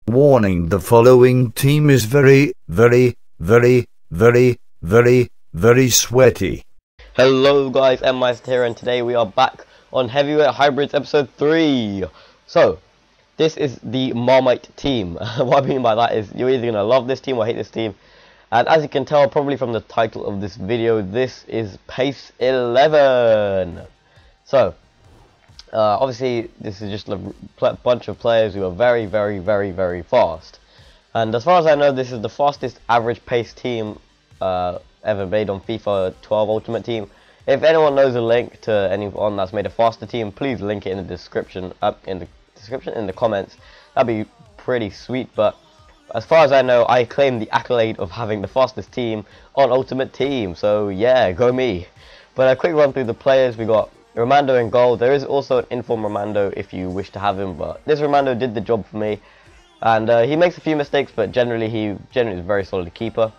Warning: the following team is very sweaty. Hello guys, Ep3 here, and today we are back on Heavyweight Hybrids episode 3. So, this is the Marmite team. What I mean by that is you're either going to love this team or hate this team. And as you can tell probably from the title of this video, this is Pace 11. So, obviously this is just a bunch of players who are very fast. And as far as I know, this is the fastest average pace team ever made on FIFA 12 Ultimate Team. If anyone knows a link to anyone that's made a faster team, please link it in the description, in the comments. That'd be pretty sweet. But as far as I know, I claim the accolade of having the fastest team on Ultimate Team. So yeah, go me. But a quick run through the players. We got Romando in goal. There is also an inform Romando if you wish to have him, but this Romando did the job for me. And he makes a few mistakes, but generally is a very solid keeper.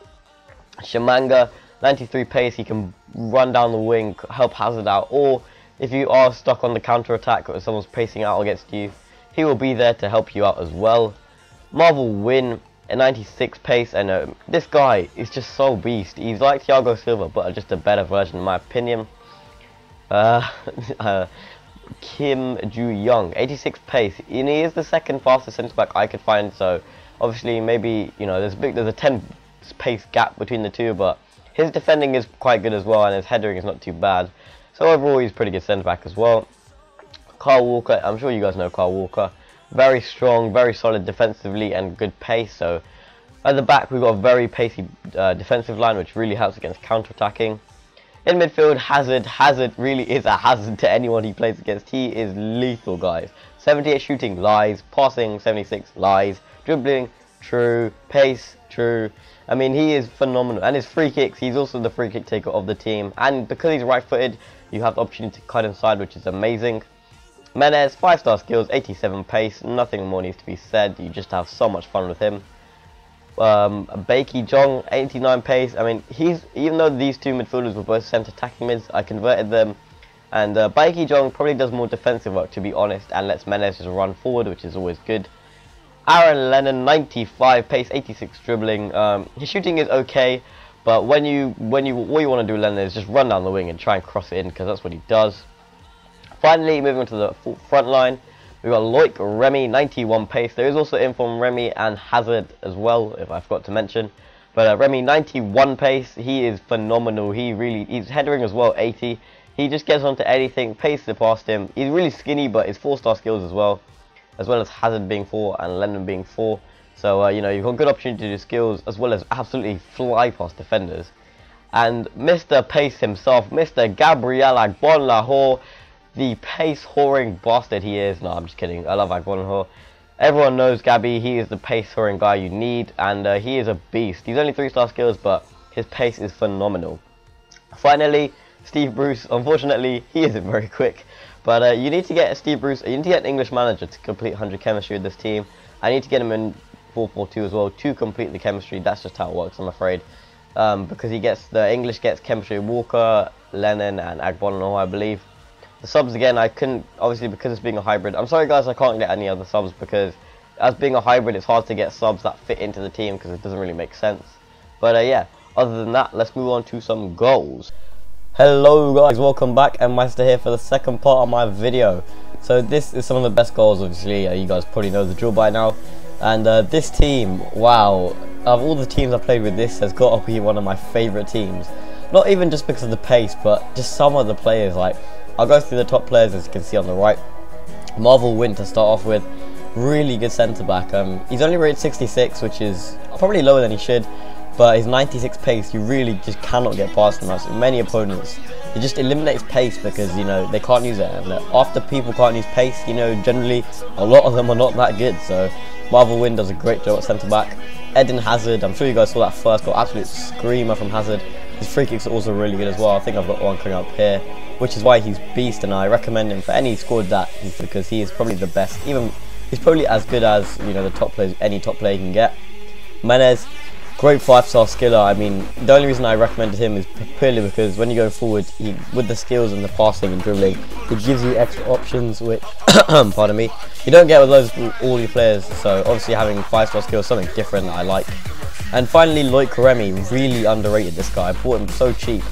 Shamanga, 93 pace, he can run down the wing, help Hazard out, or if you are stuck on the counter attack or someone's pacing out against you, he will be there to help you out as well. Marvel Win, a 96 pace, and this guy is just so beast. He's like Thiago Silva, but just a better version in my opinion. Kim Ju-young, 86 pace, and he is the second fastest centre back I could find. So obviously maybe there's a 10 pace gap between the two, but his defending is quite good as well, and his headering is not too bad. So overall, he's pretty good centre back as well. Carl Walker, I'm sure you guys know Carl Walker, very strong, very solid defensively, and good pace. So at the back, we've got a very pacey defensive line, which really helps against counter attacking. In midfield, Hazard really is a hazard to anyone he plays against. He is lethal, guys. 78 shooting, lies. Passing, 76, lies. Dribbling, true. Pace, true. I mean, he is phenomenal. And his free kicks, he's also the free kick taker of the team. And because he's right-footed, you have the opportunity to cut inside, which is amazing. Menez, 5-star skills, 87 pace. Nothing more needs to be said. You just have so much fun with him. Baeki Jong, 89 pace. I mean, even though these two midfielders were both centre attacking mids, I converted them, and Baeki Jong probably does more defensive work, to be honest, and lets Menez just run forward, which is always good. Aaron Lennon, 95 pace, 86 dribbling. His shooting is okay, but what you want to do, Lennon, is just run down the wing and try and cross it in, because that's what he does. Finally, moving on to the front line. We've got Loic Remy, 91 pace. There is also inform Remy and Hazard as well, if I forgot to mention. But Remy, 91 pace. He is phenomenal. He's headering as well, 80. He just gets onto anything, paces it past him. He's really skinny, but his 4-star skills as well as Hazard being 4 and Lennon being 4. So you've got good opportunity to do skills as well as absolutely fly past defenders. And Mr. Pace himself, Mr. Gabriel Agbonlahor, the pace whoring bastard he is. No, I'm just kidding. I love Agbonlahor. Everyone knows Gabby. He is the pace whoring guy you need, and he is a beast. He's only 3-star skills, but his pace is phenomenal. Finally, Steve Bruce. Unfortunately, he isn't very quick, but you need to get Steve Bruce. You need to get an English manager to complete 100 chemistry with this team. I need to get him in 4-4-2 as well to complete the chemistry. That's just how it works, I'm afraid. Because the English gets chemistry with Walker, Lennon, and Agbonlahor, I believe. The subs again, I couldn't, obviously because it's being a hybrid. I'm sorry guys, I can't get any other subs because as being a hybrid, it's hard to get subs that fit into the team because it doesn't really make sense. But yeah, other than that, let's move on to some goals. Hello guys, welcome back. Ep3 here for the second part of my video. So this is some of the best goals, obviously. You guys probably know the drill by now. And this team, wow, of all the teams I've played with, this has got to be one of my favourite teams. Not even just because of the pace, but just some of the players. Like, I'll go through the top players as you can see on the right. Marvel Win to start off with, really good centre back. He's only rated 66, which is probably lower than he should, but his 96 pace, you really just cannot get past him. As many opponents, it just eliminates pace because they can't use it. And after people can't use pace, generally a lot of them are not that good. So Marvel Win does a great job at centre back. Eden Hazard, I'm sure you guys saw that first goal, absolute screamer from Hazard. His free kicks are also really good as well. I think I've got one coming up here, which is why he's beast, and I recommend him for any squad that because he is probably the best. Even he's probably as good as the top players, any top player you can get. Menez, great 5-star skiller. I mean, the only reason I recommended him is purely because when you go forward, with the skills and the passing and dribbling, it gives you extra options which, pardon me, you don't get with all your players. So obviously having 5-star skills is something different that I like. And finally, Loic Remy, really underrated this guy. I bought him so cheap.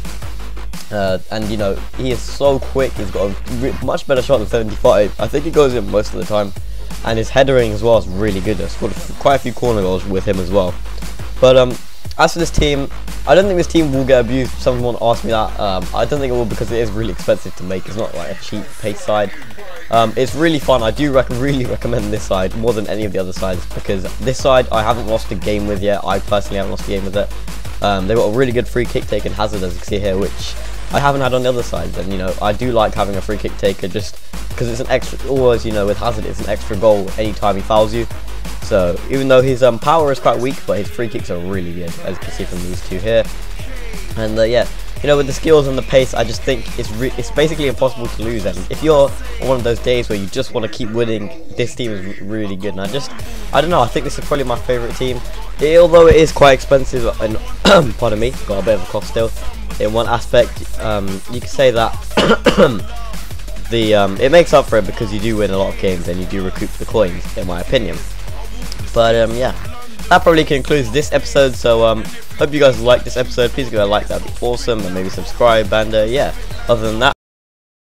And you know, he is so quick. He's got a much better shot than 75. I think he goes in most of the time. And his headering as well is really good. I scored quite a few corner goals with him as well. But as for this team, I don't think this team will get abused. Someone asked me that. I don't think it will, because it is really expensive to make. It's not like a cheap pace side. It's really fun. I do really recommend this side more than any of the other sides, because this side I haven't lost a game with yet. I personally haven't lost a game with it. They've got a really good free kick taker Hazard, as you can see here, which I haven't had on the other sides. And you know, I do like having a free kick taker just because it's an extra. Always, you know, with Hazard, it's an extra goal anytime he fouls you. So even though his power is quite weak, but his free kicks are really good, as you can see from these two here. And yeah, you know, with the skills and the pace, I just think it's basically impossible to lose. And if you're on one of those days where you just want to keep winning, this team is really good. And I don't know, I think this is probably my favourite team. Although it is quite expensive, and pardon me, got a bit of a cough still. In one aspect, you could say that it makes up for it because you do win a lot of games and you do recoup the coins, in my opinion. But yeah, that probably concludes this episode. So hope you guys liked this episode. Please give it a like, that'd be awesome, and maybe subscribe. And yeah, other than that,